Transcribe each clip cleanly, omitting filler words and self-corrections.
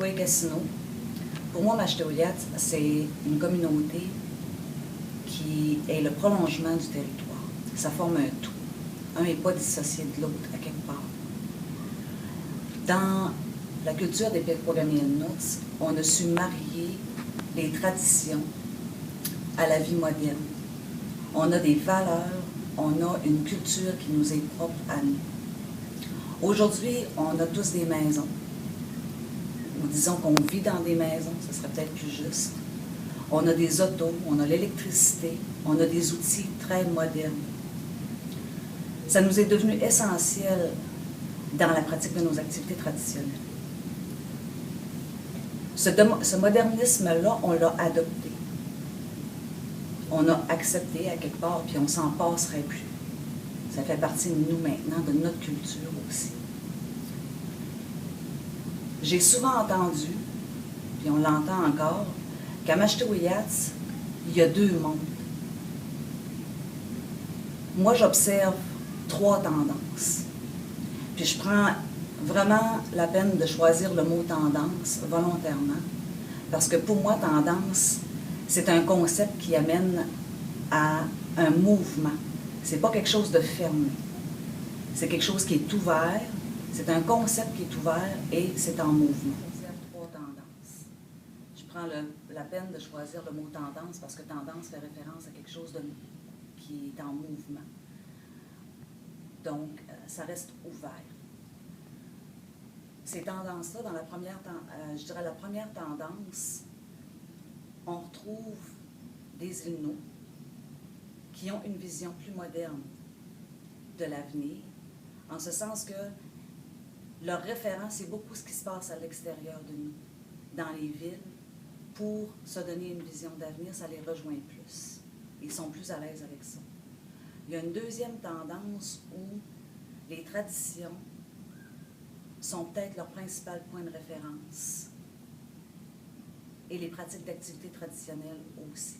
Pointe-Cassino. Pour moi, Mashteuiat, c'est une communauté qui est le prolongement du territoire. Ça forme un tout. Un n'est pas dissocié de l'autre, à quelque part. Dans la culture des Pequawamiannots, on a su marier les traditions à la vie moderne. On a des valeurs, on a une culture qui nous est propre à nous. Aujourd'hui, on a tous des maisons. Ou disons qu'on vit dans des maisons, ce serait peut-être plus juste. On a des autos, on a l'électricité, on a des outils très modernes. Ça nous est devenu essentiel dans la pratique de nos activités traditionnelles. Ce modernisme-là, on l'a adopté. On a accepté à quelque part, puis on s'en passerait plus. Ça fait partie de nous maintenant, de notre culture aussi. J'ai souvent entendu, puis on l'entend encore, qu'à Mashteuiat, il y a deux mondes. Moi, j'observe trois tendances. Puis je prends vraiment la peine de choisir le mot tendance volontairement, parce que pour moi, tendance, c'est un concept qui amène à un mouvement. C'est pas quelque chose de fermé. C'est quelque chose qui est ouvert. C'est un concept qui est ouvert et c'est en mouvement. J'observe trois tendances. Je prends la peine de choisir le mot tendance parce que tendance fait référence à quelque chose qui est en mouvement. Donc, ça reste ouvert. Ces tendances-là, dans la première tendance, on retrouve des Inuits qui ont une vision plus moderne de l'avenir, en ce sens que leur référence, c'est beaucoup ce qui se passe à l'extérieur de nous, dans les villes, pour se donner une vision d'avenir, ça les rejoint plus. Ils sont plus à l'aise avec ça. Il y a une deuxième tendance où les traditions sont peut-être leur principal point de référence et les pratiques d'activité traditionnelles aussi.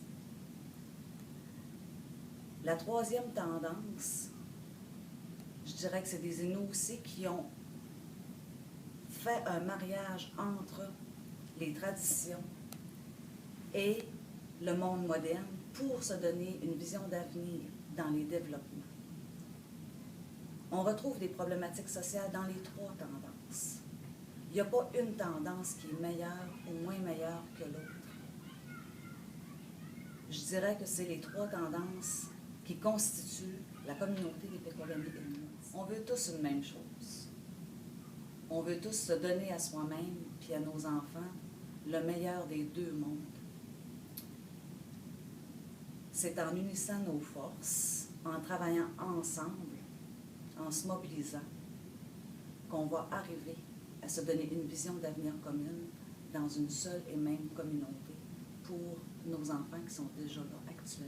La troisième tendance, je dirais que c'est des Inuits aussi qui ont fait un mariage entre les traditions et le monde moderne pour se donner une vision d'avenir dans les développements. On retrouve des problématiques sociales dans les trois tendances. Il n'y a pas une tendance qui est meilleure ou moins meilleure que l'autre. Je dirais que c'est les trois tendances qui constituent la communauté des Pequawamiannots. On veut tous une même chose. On veut tous se donner à soi-même puis à nos enfants le meilleur des deux mondes. C'est en unissant nos forces, en travaillant ensemble, en se mobilisant, qu'on va arriver à se donner une vision d'avenir commune dans une seule et même communauté pour nos enfants qui sont déjà là actuellement.